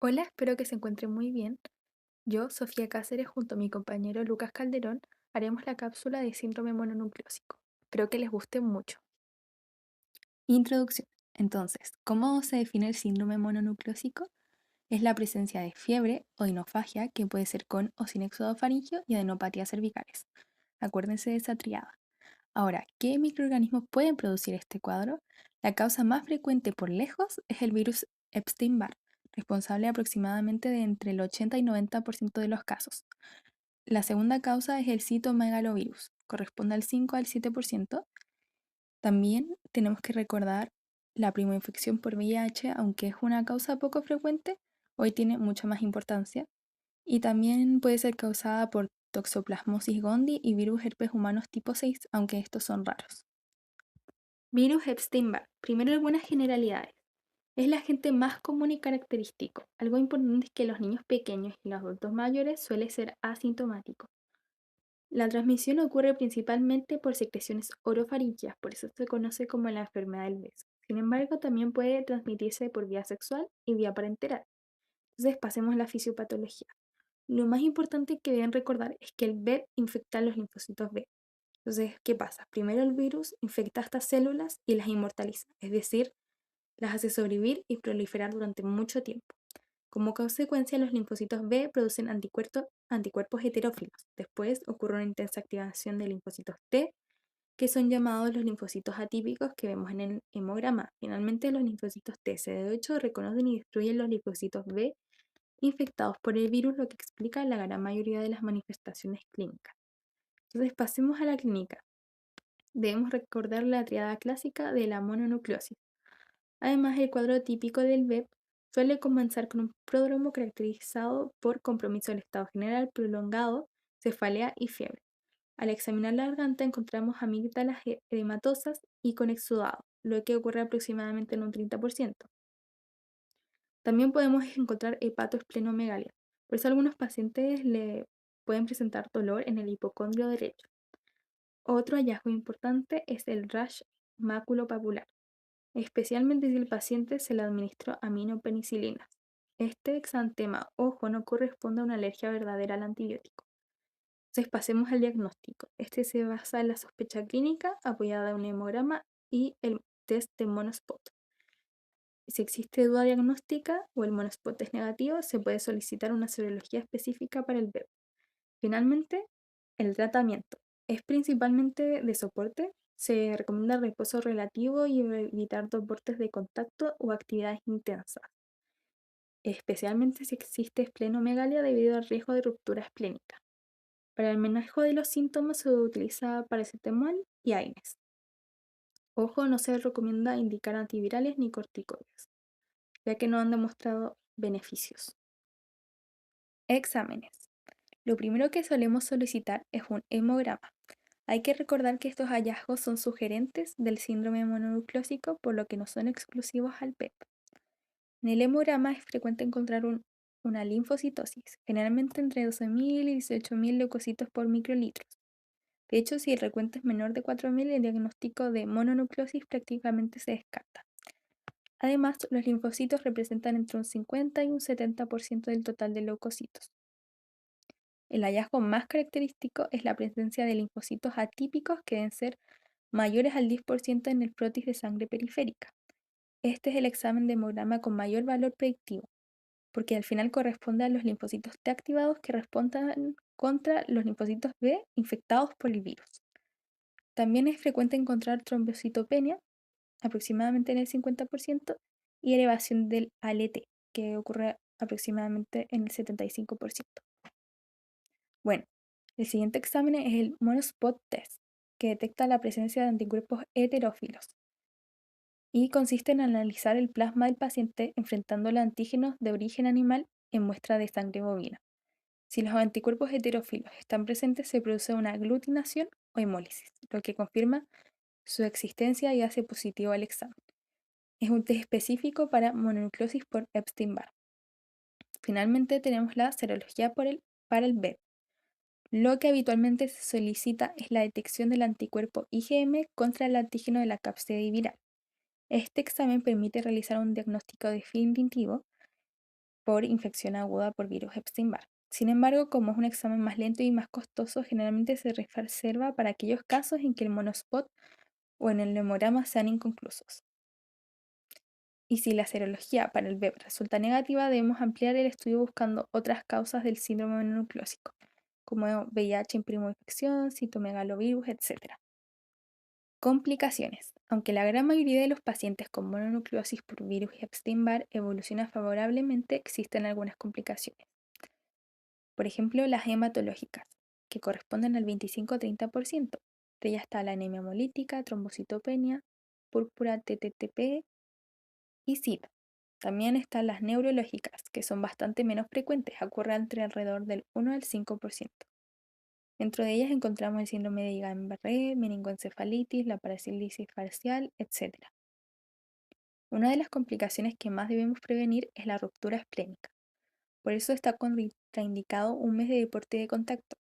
Hola, espero que se encuentren muy bien. Yo, Sofía Cáceres, junto a mi compañero Lucas Calderón, haremos la cápsula de síndrome mononucleósico. Espero que les guste mucho. Introducción. Entonces, ¿cómo se define el síndrome mononucleósico? Es la presencia de fiebre o hinofagia que puede ser con o sin éxodo faríngeo y adenopatías cervicales. Acuérdense de esa triada. Ahora, ¿qué microorganismos pueden producir este cuadro? La causa más frecuente por lejos es el virus Epstein-Barr, responsable aproximadamente de entre el 80 y 90% de los casos. La segunda causa es el citomegalovirus, corresponde al 5 al 7%. También tenemos que recordar la primoinfección por VIH, aunque es una causa poco frecuente, hoy tiene mucha más importancia. Y también puede ser causada por Toxoplasmosis gondii y virus herpes humanos tipo 6, aunque estos son raros. Virus Epstein-Barr. Primero algunas generalidades. Es el agente más común y característico. Algo importante es que los niños pequeños y los adultos mayores suele ser asintomático. La transmisión ocurre principalmente por secreciones orofaringeas, por eso se conoce como la enfermedad del beso. Sin embargo, también puede transmitirse por vía sexual y vía parenteral. Entonces, pasemos a la fisiopatología. Lo más importante que deben recordar es que el VEB infecta los linfocitos B. Entonces, ¿qué pasa? Primero el virus infecta estas células y las inmortaliza, es decir, las hace sobrevivir y proliferar durante mucho tiempo. Como consecuencia, los linfocitos B producen anticuerpos heterófilos. Después ocurre una intensa activación de linfocitos T, que son llamados los linfocitos atípicos que vemos en el hemograma. Finalmente, los linfocitos T CD8 reconocen y destruyen los linfocitos B infectados por el virus, lo que explica la gran mayoría de las manifestaciones clínicas. Entonces, pasemos a la clínica. Debemos recordar la triada clásica de la mononucleosis. Además, el cuadro típico del VEP suele comenzar con un pródromo caracterizado por compromiso del estado general prolongado, cefalea y fiebre. Al examinar la garganta encontramos amígdalas edematosas y con exudado, lo que ocurre aproximadamente en un 30%. También podemos encontrar hepatoesplenomegalia. Por eso algunos pacientes le pueden presentar dolor en el hipocondrio derecho. Otro hallazgo importante es el rash maculopapular, especialmente si el paciente se le administró aminopenicilina. Este exantema ojo no corresponde a una alergia verdadera al antibiótico. Entonces pasemos al diagnóstico. Este se basa en la sospecha clínica apoyada en un hemograma y el test de monospot. Si existe duda diagnóstica o el monospot es negativo, se puede solicitar una serología específica para el bebé. Finalmente, el tratamiento es principalmente de soporte. Se recomienda reposo relativo y evitar deportes de contacto o actividades intensas, especialmente si existe esplenomegalia debido al riesgo de ruptura esplénica. Para el manejo de los síntomas se utiliza paracetamol y AINES. Ojo, no se recomienda indicar antivirales ni corticoides, ya que no han demostrado beneficios. Exámenes. Lo primero que solemos solicitar es un hemograma. Hay que recordar que estos hallazgos son sugerentes del síndrome mononucleósico, por lo que no son exclusivos al PEP. En el hemograma es frecuente encontrar una linfocitosis, generalmente entre 12.000 y 18.000 leucocitos por microlitros. De hecho, si el recuento es menor de 4.000, el diagnóstico de mononucleosis prácticamente se descarta. Además, los linfocitos representan entre un 50 y un 70% del total de leucocitos. El hallazgo más característico es la presencia de linfocitos atípicos que deben ser mayores al 10% en el frotis de sangre periférica. Este es el examen de hemograma con mayor valor predictivo, porque al final corresponde a los linfocitos T activados que respondan contra los linfocitos B infectados por el virus. También es frecuente encontrar trombocitopenia, aproximadamente en el 50%, y elevación del ALT, que ocurre aproximadamente en el 75%. Bueno, el siguiente examen es el Monospot Test, que detecta la presencia de anticuerpos heterófilos y consiste en analizar el plasma del paciente enfrentando los antígenos de origen animal en muestra de sangre bovina. Si los anticuerpos heterófilos están presentes, se produce una aglutinación o hemólisis, lo que confirma su existencia y hace positivo al examen. Es un test específico para mononucleosis por Epstein-Barr. Finalmente tenemos la serología para el B. Lo que habitualmente se solicita es la detección del anticuerpo IgM contra el antígeno de la cápside viral. Este examen permite realizar un diagnóstico definitivo por infección aguda por virus Epstein-Barr. Sin embargo, como es un examen más lento y más costoso, generalmente se reserva para aquellos casos en que el monospot o en el hemograma sean inconclusos. Y si la serología para el BEP resulta negativa, debemos ampliar el estudio buscando otras causas del síndrome mononucleósico, como VIH en primo infección, citomegalovirus, etc. Complicaciones. Aunque la gran mayoría de los pacientes con mononucleosis por virus Epstein-Barr evoluciona favorablemente, existen algunas complicaciones. Por ejemplo, las hematológicas, que corresponden al 25-30%. De ellas está la anemia hemolítica, trombocitopenia, púrpura TTP y SIDA. También están las neurológicas, que son bastante menos frecuentes, ocurren entre alrededor del 1 al 5%. Dentro de ellas encontramos el síndrome de Guillain-Barré, meningoencefalitis, la parálisis facial, etc. Una de las complicaciones que más debemos prevenir es la ruptura esplénica. Por eso está contraindicado un mes de deporte de contacto.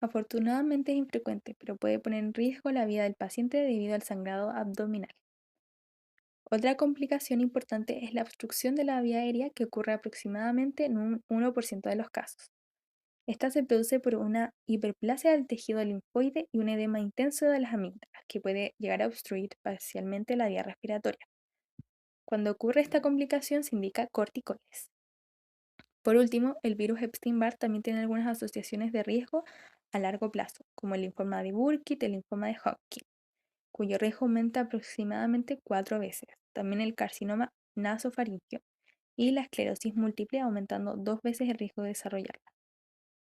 Afortunadamente es infrecuente, pero puede poner en riesgo la vida del paciente debido al sangrado abdominal. Otra complicación importante es la obstrucción de la vía aérea que ocurre aproximadamente en un 1% de los casos. Esta se produce por una hiperplasia del tejido linfoide y un edema intenso de las amígdalas, que puede llegar a obstruir parcialmente la vía respiratoria. Cuando ocurre esta complicación se indica corticoides. Por último, el virus Epstein-Barr también tiene algunas asociaciones de riesgo a largo plazo, como el linfoma de Burkitt, el linfoma de Hodgkin, cuyo riesgo aumenta aproximadamente 4 veces. También el carcinoma nasofaríngeo y la esclerosis múltiple, aumentando 2 veces el riesgo de desarrollarla.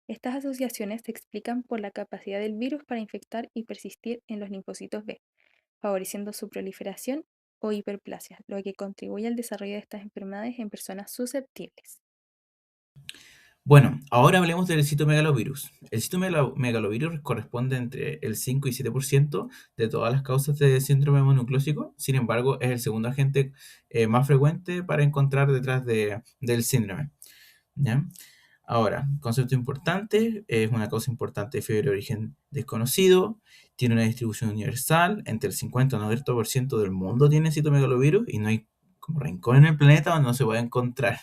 Estas asociaciones se explican por la capacidad del virus para infectar y persistir en los linfocitos B, favoreciendo su proliferación o hiperplasia, lo que contribuye al desarrollo de estas enfermedades en personas susceptibles. Bueno, ahora hablemos del citomegalovirus. El citomegalovirus corresponde entre el 5 y 7% de todas las causas de síndrome mononucleósico. Sin embargo, es el segundo agente más frecuente para encontrar detrás del síndrome. ¿Ya? Ahora, concepto importante, es una causa importante de fiebre de origen desconocido, tiene una distribución universal, entre el 50 y el 90% del mundo tiene citomegalovirus y no hay como rincón en el planeta donde no se pueda encontrar.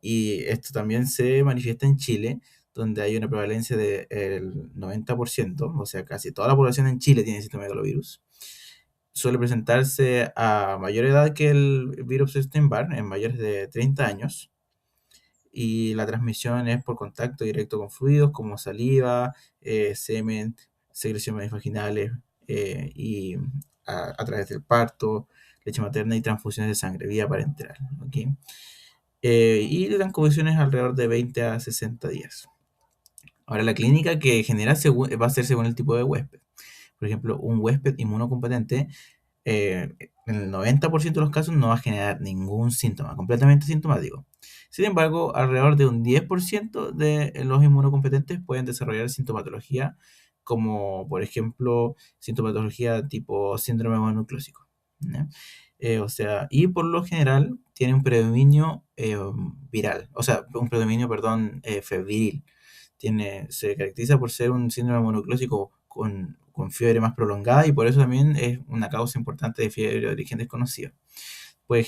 Y esto también se manifiesta en Chile, donde hay una prevalencia del 90%, o sea, casi toda la población en Chile tiene citomegalovirus. Suele presentarse a mayor edad que el virus Epstein-Barr, en mayores de 30 años, y la transmisión es por contacto directo con fluidos como saliva, semen, secreciones vaginales y a través del parto, leche materna y transfusiones de sangre vía parenteral. ¿Ok? Y le dan condiciones alrededor de 20 a 60 días. Ahora, la clínica que genera va a ser según el tipo de huésped. Por ejemplo, un huésped inmunocompetente en el 90% de los casos no va a generar ningún síntoma, completamente sintomático. Sin embargo, alrededor de un 10% de los inmunocompetentes pueden desarrollar sintomatología, como por ejemplo sintomatología tipo síndrome mononucleósico. ¿Ya? O sea, y por lo general tiene un predominio viral, o sea, un predominio, perdón, febril. Se caracteriza por ser un síndrome mononucleósico con fiebre más prolongada y por eso también es una causa importante de fiebre de origen desconocido. Puede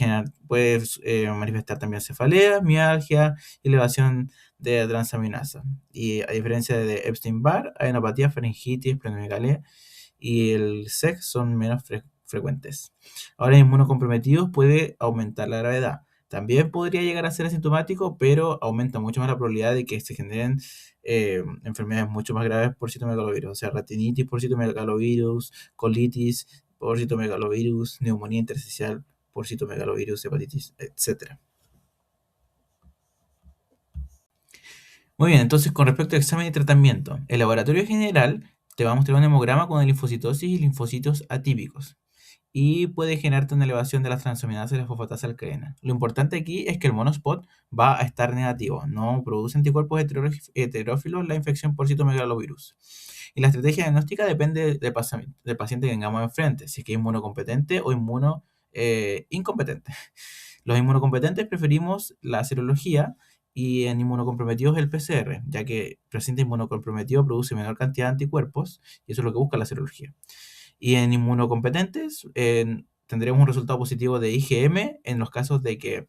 manifestar también cefaleas, mialgia y elevación de transaminasa. Y a diferencia de Epstein-Barr, adenopatía, faringitis, plenomegalia y el SEC son menos frecuentes. Ahora, en inmunocomprometidos puede aumentar la gravedad. También podría llegar a ser asintomático, pero aumenta mucho más la probabilidad de que se generen enfermedades mucho más graves por citomegalovirus, o sea, retinitis por citomegalovirus, colitis por citomegalovirus, neumonía intersticial por citomegalovirus, hepatitis, etc. Muy bien, entonces con respecto al examen y tratamiento, el laboratorio general te va a mostrar un hemograma con linfocitosis y linfocitos atípicos y puede generarte una elevación de las transaminasas y la fosfatasa alcalina. Lo importante aquí es que el monospot va a estar negativo, no produce anticuerpos heterófilos la infección por citomegalovirus. Y la estrategia diagnóstica depende del paciente que tengamos enfrente, si es que es inmunocompetente o incompetente. Los inmunocompetentes preferimos la serología y en inmunocomprometidos el PCR, ya que el paciente inmunocomprometido produce menor cantidad de anticuerpos y eso es lo que busca la serología. Y en inmunocompetentes tendremos un resultado positivo de IgM en los casos de que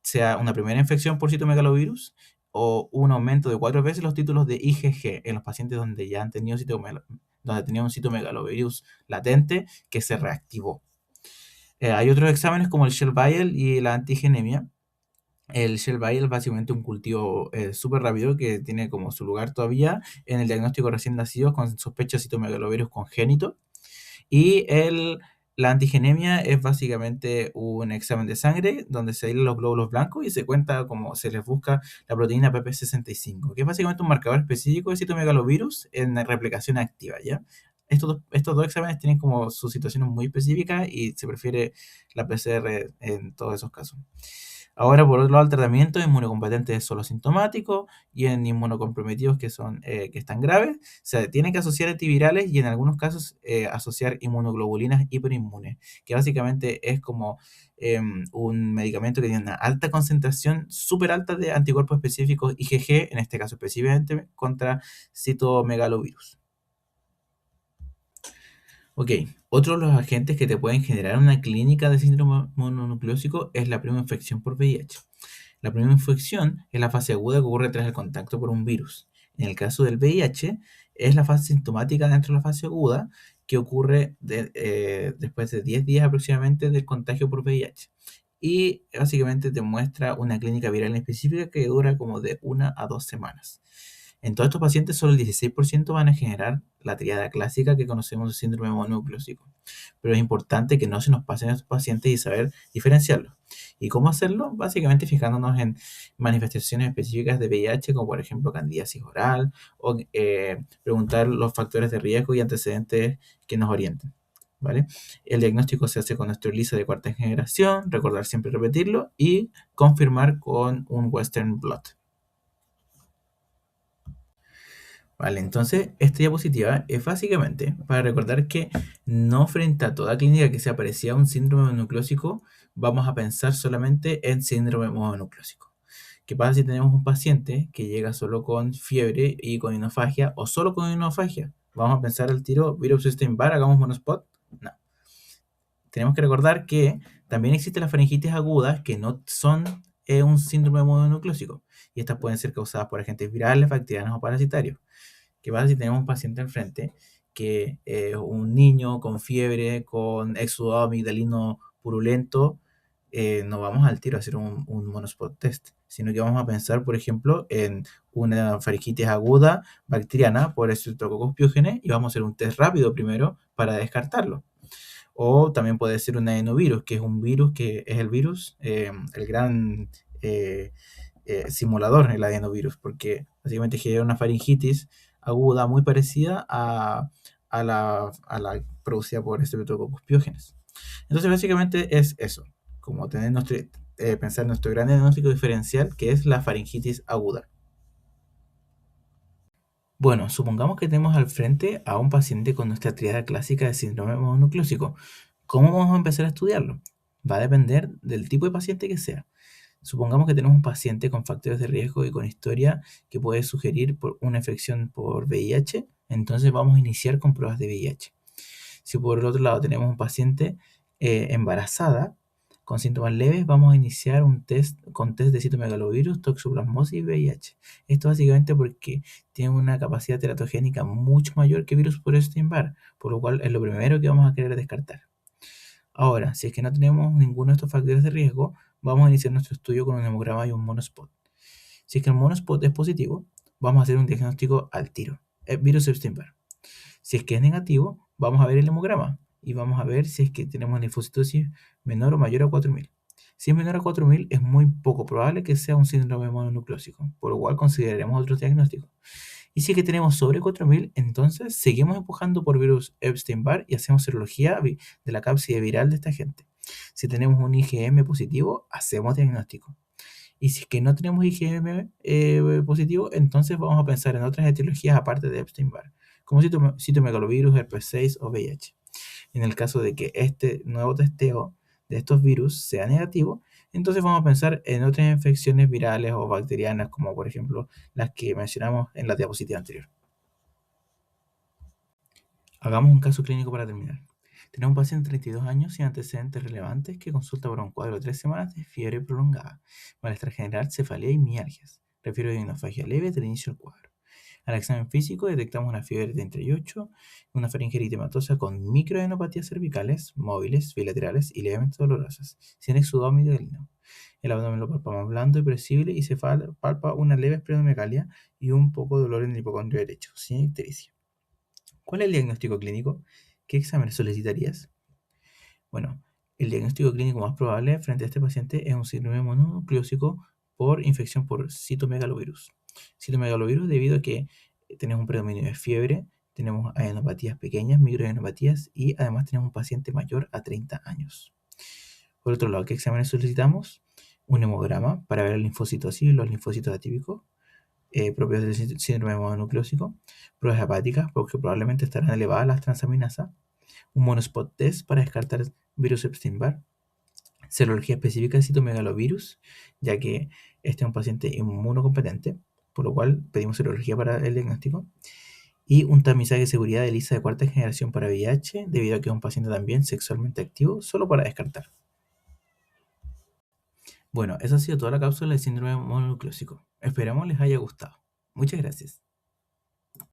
sea una primera infección por citomegalovirus o un aumento de 4 veces los títulos de IgG en los pacientes donde ya han tenido donde tenía un citomegalovirus latente que se reactivó. Hay otros exámenes como el Shell-Vial y la antigenemia. El Shell-Vial es básicamente un cultivo súper rápido que tiene como su lugar todavía en el diagnóstico de recién nacidos con sospecha de citomegalovirus congénito. Y la antigenemia es básicamente un examen de sangre donde se aíslan los glóbulos blancos y se cuenta como se les busca la proteína PP65, que es básicamente un marcador específico de citomegalovirus en la replicación activa, ¿ya? Estos dos exámenes tienen como sus situaciones muy específicas y se prefiere la PCR en todos esos casos. Ahora, por otro lado, el tratamiento de inmunocompetentes es solo sintomático y en inmunocomprometidos que están graves, se tiene que asociar antivirales y en algunos casos asociar inmunoglobulinas hiperinmunes, que básicamente es como un medicamento que tiene una alta concentración, súper alta de anticuerpos específicos IgG, en este caso específicamente contra citomegalovirus. Ok, otro de los agentes que te pueden generar una clínica de síndrome mononucleósico es la primera infección por VIH. La primera infección es la fase aguda que ocurre tras el contacto por un virus. En el caso del VIH, es la fase sintomática dentro de la fase aguda que ocurre después de 10 días aproximadamente del contagio por VIH. Y básicamente te muestra una clínica viral específica que dura como de 1 a 2 semanas. En todos estos pacientes, solo el 16% van a generar la triada clásica que conocemos de síndrome mononucleósico. Pero es importante que no se nos pasen a estos pacientes y saber diferenciarlos. ¿Y cómo hacerlo? Básicamente fijándonos en manifestaciones específicas de VIH, como por ejemplo candidiasis oral, o preguntar los factores de riesgo y antecedentes que nos orienten. ¿Vale? El diagnóstico se hace con nuestro ELISA de cuarta generación, recordar siempre repetirlo y confirmar con un Western blot. Vale, entonces esta diapositiva es básicamente para recordar que no frente a toda clínica que se parecida a un síndrome mononucleósico, vamos a pensar solamente en síndrome mononucleósico. ¿Qué pasa si tenemos un paciente que llega solo con fiebre y con hinofagia o solo con hinofagia? ¿Vamos a pensar al tiro virus Epstein-Barr, hagamos monospot? No. Tenemos que recordar que también existen las faringitis agudas que no son un síndrome mononucleósico y estas pueden ser causadas por agentes virales, bacterianos o parasitarios. ¿Qué pasa si tenemos un paciente enfrente que es un niño con fiebre, con exudado amigdalino purulento? No vamos al tiro a hacer un monospot test, sino que vamos a pensar, por ejemplo, en una faringitis aguda bacteriana por Streptococcus pyogenes y vamos a hacer un test rápido primero para descartarlo. O también puede ser un adenovirus, que es un virus que es el virus, el gran simulador, el adenovirus, porque básicamente genera una faringitis aguda muy parecida a la producida por Streptococcus pyogenes. Entonces, básicamente es eso, como tener pensar nuestro gran diagnóstico diferencial, que es la faringitis aguda. Bueno, supongamos que tenemos al frente a un paciente con nuestra triada clásica de síndrome mononucleósico. ¿Cómo vamos a empezar a estudiarlo? Va a depender del tipo de paciente que sea. Supongamos que tenemos un paciente con factores de riesgo y con historia que puede sugerir por una infección por VIH, entonces vamos a iniciar con pruebas de VIH. Si por el otro lado tenemos un paciente embarazada con síntomas leves, vamos a iniciar un test con test de citomegalovirus, toxoplasmosis y VIH. Esto básicamente porque tiene una capacidad teratogénica mucho mayor que virus por Epstein-Barr, por lo cual es lo primero que vamos a querer descartar. Ahora, si es que no tenemos ninguno de estos factores de riesgo, vamos a iniciar nuestro estudio con un hemograma y un monospot. Si es que el monospot es positivo, vamos a hacer un diagnóstico al tiro, virus Epstein-Barr. Si es que es negativo, vamos a ver el hemograma y vamos a ver si es que tenemos linfocitosis menor o mayor a 4000. Si es menor a 4000, es muy poco probable que sea un síndrome mononucleósico, por lo cual consideraremos otros diagnósticos. Y si es que tenemos sobre 4000, entonces seguimos empujando por virus Epstein-Barr y hacemos serología de la cápside viral de esta gente. Si tenemos un IgM positivo, hacemos diagnóstico. Y si es que no tenemos IgM positivo, entonces vamos a pensar en otras etiologías aparte de Epstein-Barr, como citomegalovirus, herpes 6 o VIH. En el caso de que este nuevo testeo de estos virus sea negativo, entonces vamos a pensar en otras infecciones virales o bacterianas, como por ejemplo las que mencionamos en la diapositiva anterior. Hagamos un caso clínico para terminar. Tenemos un paciente de 32 años sin antecedentes relevantes que consulta por un cuadro de 3 semanas de fiebre prolongada, malestar general, cefalea y mialgias. Refiero a hemorragia leve del inicio del cuadro. Al examen físico detectamos una fiebre de 38, una faringe eritematosa con microadenopatías cervicales, móviles, bilaterales y levemente dolorosas, sin exudado migralino. El abdomen lo palpamos blando y presible y se palpa una leve esplenomegalia y un poco de dolor en el hipocondrio derecho, sin ictericia. ¿Cuál es el diagnóstico clínico? ¿Qué exámenes solicitarías? Bueno, el diagnóstico clínico más probable frente a este paciente es un síndrome mononucleósico por infección por citomegalovirus. Citomegalovirus debido a que tenemos un predominio de fiebre, tenemos adenopatías pequeñas, microadenopatías y además tenemos un paciente mayor a 30 años. Por otro lado, ¿qué exámenes solicitamos? Un hemograma para ver el linfocitosis y los linfocitos atípicos propios del síndrome mononucleósico, pruebas hepáticas porque probablemente estarán elevadas las transaminasas, un monospot test para descartar virus Epstein-Barr, serología específica de citomegalovirus, ya que este es un paciente inmunocompetente, por lo cual pedimos serología para el diagnóstico, y un tamizaje de seguridad de lista de cuarta generación para VIH, debido a que es un paciente también sexualmente activo, solo para descartar. Bueno, esa ha sido toda la cápsula del síndrome mononucleósico. Esperamos les haya gustado. Muchas gracias.